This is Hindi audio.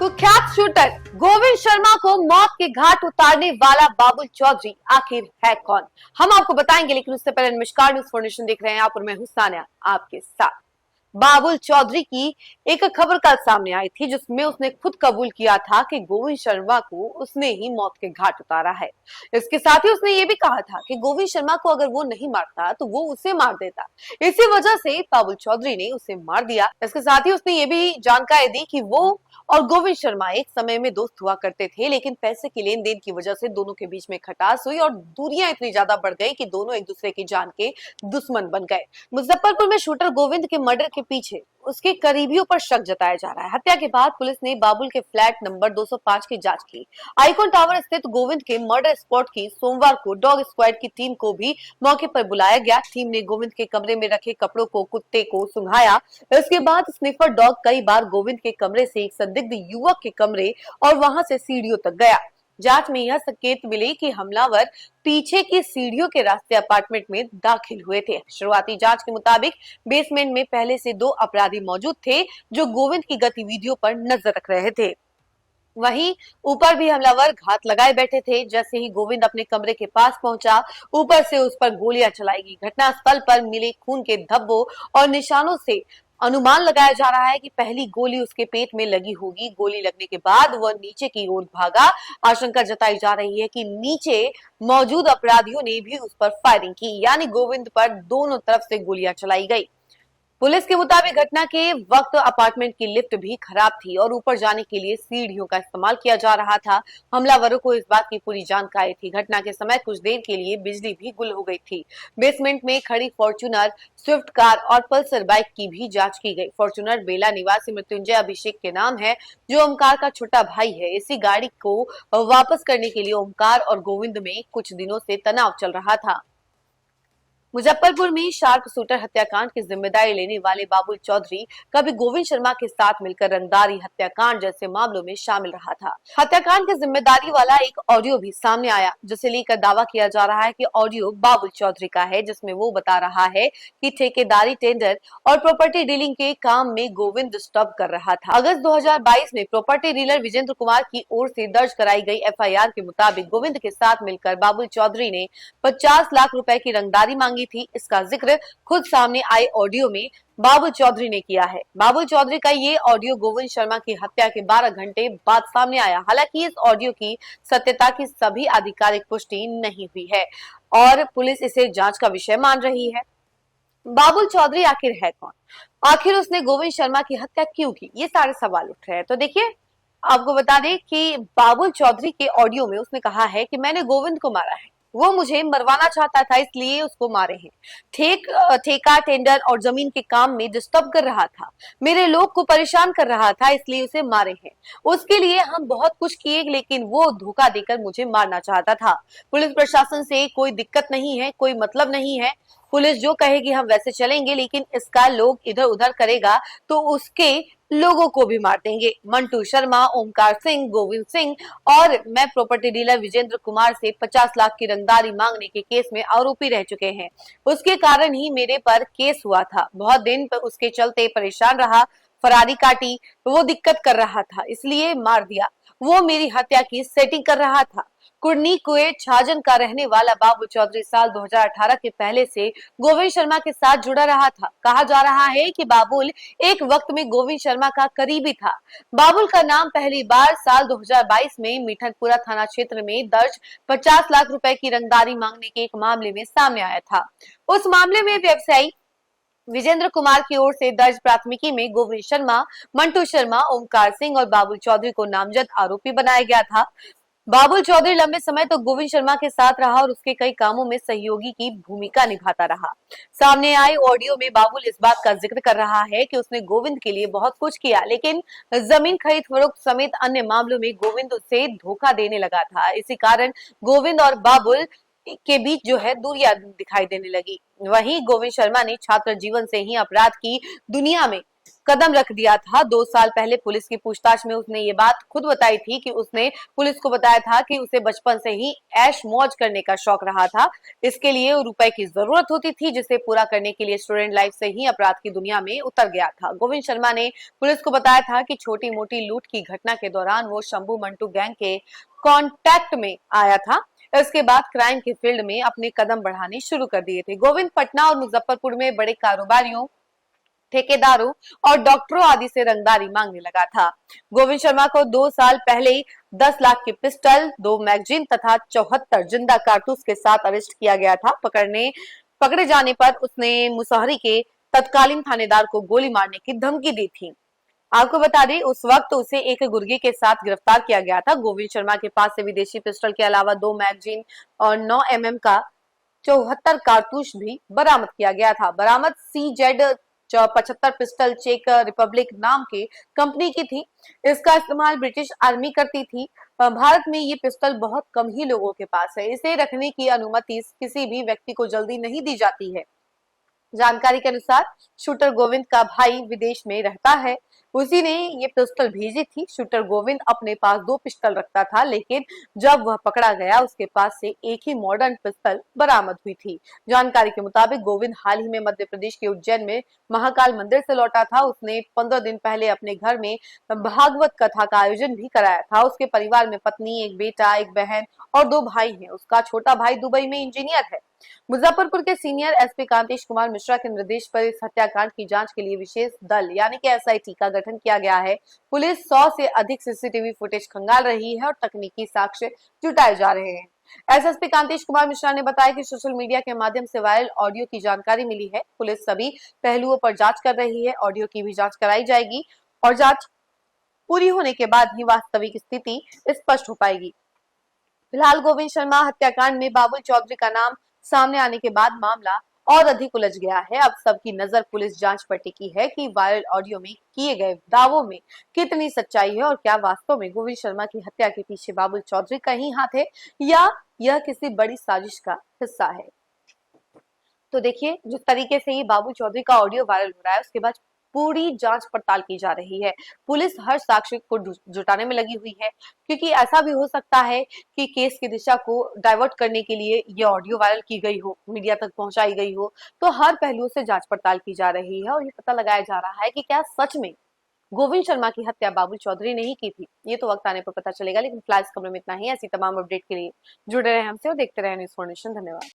कुख्यात शूटर गोविंद शर्मा को मौत के घाट उतारने वाला बाबुल चौधरी आखिर है कौन, हम आपको बताएंगे। लेकिन उससे पहले नमस्कार, न्यूज फॉर नेशन देख रहे हैं आप और मैं हूं सानिया आपके साथ। बाबुल चौधरी की एक खबर कल सामने आई थी जिसमें उसने खुद कबूल किया था कि गोविंद शर्मा को उसने ही मौत के घाट उतारा है। इसके साथ ही उसने ये भी कहा था कि गोविंद शर्मा को अगर वो नहीं मारता तो वो उसे मार देता। इसी वजह से बाबुल चौधरी ने उसे मार दिया। इसके साथ ही उसने ये भी जानकारी दी कि वो और गोविंद शर्मा एक समय में दोस्त हुआ करते थे, लेकिन पैसे की लेन देन की वजह से दोनों के बीच में खटास हुई और दूरियां इतनी ज्यादा बढ़ गई कि दोनों एक दूसरे की जान के दुश्मन बन गए। मुजफ्फरपुर में शूटर गोविंद के मर्डर के पीछे उसके करीबियों पर शक जताया जा रहा है। हत्या के बाद पुलिस ने बाबुल के फ्लैट नंबर 205 की जांच की। आईकॉन टावर स्थित गोविंद के मर्डर स्पॉट की सोमवार को डॉग स्क्वाड की टीम को भी मौके पर बुलाया गया। टीम ने गोविंद के कमरे में रखे कपड़ों को कुत्ते को सुंघाया। इसके बाद स्निफर डॉग कई बार गोविंद के कमरे से एक संदिग्ध युवक के कमरे और वहां से सीढ़ियों तक गया। जांच में यह संकेत मिले कि हमलावर पीछे की सीढ़ियों के रास्ते अपार्टमेंट में दाखिल हुए थे। शुरुआती जांच के मुताबिक बेसमेंट में पहले से 2 अपराधी मौजूद थे जो गोविंद की गतिविधियों पर नजर रख रहे थे। वहीं ऊपर भी हमलावर घात लगाए बैठे थे। जैसे ही गोविंद अपने कमरे के पास पहुंचा, ऊपर से उस पर गोलियां चलाई गई। घटनास्थल पर मिले खून के धब्बों और निशानों से अनुमान लगाया जा रहा है कि पहली गोली उसके पेट में लगी होगी। गोली लगने के बाद वह नीचे की ओर भागा। आशंका जताई जा रही है कि नीचे मौजूद अपराधियों ने भी उस पर फायरिंग की, यानी गोविंद पर दोनों तरफ से गोलियां चलाई गई। पुलिस के मुताबिक घटना के वक्त अपार्टमेंट की लिफ्ट भी खराब थी और ऊपर जाने के लिए सीढ़ियों का इस्तेमाल किया जा रहा था। हमलावरों को इस बात की पूरी जानकारी थी। घटना के समय कुछ देर के लिए बिजली भी गुल हो गई थी। बेसमेंट में खड़ी फॉर्च्यूनर, स्विफ्ट कार और पल्सर बाइक की भी जांच की गई। फॉर्च्यूनर बेला निवासी मृत्युंजय अभिषेक के नाम है, जो ओमकार का छोटा भाई है। इसी गाड़ी को वापस करने के लिए ओमकार और गोविंद में कुछ दिनों से तनाव चल रहा था। मुजफ्फरपुर में शार्प शूटर हत्याकांड की जिम्मेदारी लेने वाले बाबुल चौधरी कभी गोविंद शर्मा के साथ मिलकर रंगदारी हत्याकांड जैसे मामलों में शामिल रहा था। हत्याकांड की जिम्मेदारी वाला एक ऑडियो भी सामने आया, जिसे लेकर दावा किया जा रहा है कि ऑडियो बाबुल चौधरी का है, जिसमें वो बता रहा है कि ठेकेदारी, टेंडर और प्रॉपर्टी डीलिंग के काम में गोविंद डिस्टर्ब कर रहा था। अगस्त 2022 में प्रॉपर्टी डीलर विजेंद्र कुमार की ओर से दर्ज कराई गई FIR के मुताबिक गोविंद के साथ मिलकर बाबुल चौधरी ने 50 लाख रुपए की रंगदारी मांगी थी। इसका जिक्र खुद सामने आए ऑडियो में बाबुल चौधरी ने किया है। बाबुल चौधरी का ये ऑडियो गोविंद शर्मा की हत्या के 12 घंटे बाद सामने आया। हालांकि इस ऑडियो की सत्यता की सभी आधिकारिक पुष्टि नहीं हुई है और पुलिस इसे जांच का विषय मान रही है। बाबुल चौधरी आखिर है कौन? आखिर उसने गोविंद शर्मा की हत्या क्यों की? ये सारे सवाल उठ रहे हैं। तो देखिए, आपको बता दें कि बाबुल चौधरी के ऑडियो में उसने कहा है कि मैंने गोविंद को मारा है, वो मुझे मरवाना चाहता था इसलिए उसको मारे हैं। ठेका, टेंडर और जमीन के काम में डिस्टर्ब कर रहा था, मेरे लोग को परेशान कर रहा था, इसलिए उसे मारे हैं। उसके लिए हम बहुत कुछ किए, लेकिन वो धोखा देकर मुझे मारना चाहता था। पुलिस प्रशासन से कोई दिक्कत नहीं है, कोई मतलब नहीं है। पुलिस जो कहेगी हम वैसे चलेंगे, लेकिन इसका लोग इधर उधर करेगा तो उसके लोगों को भी मार देंगे। मंटू शर्मा, ओमकार सिंह, गोविंद सिंह और मैं प्रॉपर्टी डीलर विजेंद्र कुमार से 50 लाख की रंगदारी मांगने के केस में आरोपी रह चुके हैं। उसके कारण ही मेरे पर केस हुआ था। बहुत दिन पर उसके चलते परेशान रहा, फरारी काटी, वो दिक्कत कर रहा था, इसलिए मार दिया। वो मेरी हत्या की सेटिंग कर रहा था। कुर्नी कुएट छाजन का रहने वाला बाबुल चौधरी साल 2018 के पहले से गोविंद शर्मा के साथ जुड़ा रहा था। कहा जा रहा है कि बाबुल एक वक्त में गोविंद शर्मा का करीबी था। बाबुल का नाम पहली बार साल 2022 में मिठनपुरा थाना क्षेत्र में दर्ज 50 लाख रुपए की रंगदारी मांगने के एक मामले में सामने आया था। उस मामले में व्यवसायी विजेंद्र कुमार की ओर से दर्ज प्राथमिकी में गोविंद शर्मा, मंटू शर्मा, ओमकार सिंह और बाबुल चौधरी को नामजद आरोपी बनाया गया था। बाबुल चौधरी लंबे समय तक गोविंद शर्मा के साथ रहा और उसके कई कामों में सहयोगी की भूमिका निभाता रहा। सामने आए ऑडियो में बाबुल इस बात का जिक्र कर रहा है कि उसने गोविंद के लिए बहुत कुछ किया, लेकिन जमीन खरीद फरोख्त समेत अन्य मामलों में गोविंद उसे धोखा देने लगा था। इसी कारण गोविंद और बाबुल के बीच जो है दूरियां दिखाई देने लगी। वहीं गोविंद शर्मा ने छात्र जीवन से ही अपराध की दुनिया में कदम रख दिया था। 2 साल पहले पुलिस की पूछताछ में उसने ये बात खुद बताई थी कि उसने पुलिस को बताया था कि उसे बचपन से ही ऐश मौज करने का शौक रहा था। इसके लिए रुपए की जरूरत होती थी, जिसे पूरा करने के लिए स्टूडेंट लाइफ से ही अपराध की दुनिया में उतर गया था। गोविंद शर्मा ने पुलिस को बताया था कि छोटी मोटी लूट की घटना के दौरान वो शंभू मंटू गैंग के कॉन्टेक्ट में आया था। इसके बाद क्राइम के फील्ड में अपने कदम बढ़ाने शुरू कर दिए थे। गोविंद पटना और मुजफ्फरपुर में बड़े कारोबारियों, ठेकेदारों और डॉक्टरों आदि से रंगदारी मांगने लगा था। गोविंद शर्मा को 2 साल पहले 10 लाख की पिस्टल, 2 मैगजीन तथा 74 जिंदा कारतूस के साथ अरेस्ट किया गया था। पकड़े जाने पर उसने मुसहरी के तत्कालीन थानेदार को गोली मारने की धमकी दी थी। आपको बता दें, उस वक्त उसे एक गुर्गे के साथ गिरफ्तार किया गया था। गोविंद शर्मा के पास से विदेशी पिस्टल के अलावा 2 मैगजीन और 9 mm का 74 कारतूस भी बरामद किया गया था। बरामद CZ 75 पिस्टल चेक रिपब्लिक नाम के कंपनी की थी। इसका इस्तेमाल ब्रिटिश आर्मी करती थी। भारत में ये पिस्टल बहुत कम ही लोगों के पास है। इसे रखने की अनुमति किसी भी व्यक्ति को जल्दी नहीं दी जाती है। जानकारी के अनुसार शूटर गोविंद का भाई विदेश में रहता है, उसी ने ये पिस्टल भेजी थी। शूटर गोविंद अपने पास 2 पिस्टल रखता था, लेकिन जब वह पकड़ा गया उसके पास से एक ही मॉडर्न पिस्टल बरामद हुई थी। जानकारी के मुताबिक गोविंद हाल ही में मध्य प्रदेश के उज्जैन में महाकाल मंदिर से लौटा था। उसने 15 दिन पहले अपने घर में भागवत कथा का आयोजन भी कराया था। उसके परिवार में पत्नी, एक बेटा, एक बहन और 2 भाई हैं। उसका छोटा भाई दुबई में इंजीनियर है। मुजफ्फरपुर के सीनियर SP कांतेश कुमार मिश्रा के निर्देश पर इस हत्याकांड की जांच के लिए विशेष दल यानी कि SIT का गठन किया गया है। पुलिस 100 से अधिक CCTV फुटेज खंगाल रही है और तकनीकी साक्ष्य जुटाए जा रहे हैं। SSP कांतेश कुमार मिश्रा ने बताया कि सोशल मीडिया के माध्यम से वायरल ऑडियो की जानकारी मिली है। पुलिस सभी पहलुओं पर जांच कर रही है। ऑडियो की भी जांच कराई जाएगी और जांच पूरी होने के बाद ही वास्तविक स्थिति स्पष्ट हो पाएगी। फिलहाल गोविंद शर्मा हत्याकांड में बाबुल चौधरी का नाम सामने आने के बाद मामला और अधिक उलझ गया है। अब सबकी नजर पुलिस जांच पर टिकी है कि वायरल ऑडियो में किए गए दावों में कितनी सच्चाई है और क्या वास्तव में गोविंद शर्मा की हत्या के पीछे बाबुल चौधरी का ही हाथ है या यह किसी बड़ी साजिश का हिस्सा है। तो देखिए, जिस तरीके से ये बाबुल चौधरी का ऑडियो वायरल हो रहा है, उसके बाद पूरी जांच पड़ताल की जा रही है। पुलिस हर साक्ष्य को जुटाने में लगी हुई है, क्योंकि ऐसा भी हो सकता है कि केस की दिशा को डाइवर्ट करने के लिए ये ऑडियो वायरल की गई हो, मीडिया तक पहुंचाई गई हो। तो हर पहलू से जांच पड़ताल की जा रही है और ये पता लगाया जा रहा है कि क्या सच में गोविंद शर्मा की हत्या बाबुल चौधरी ने ही की थी। ये तो वक्त आने पर पता चलेगा, लेकिन फिलहाल इस खबर में इतना ही। ऐसी तमाम अपडेट के लिए जुड़े रहे हमसे और देखते रहे न्यूज़ फॉर नेशन। धन्यवाद।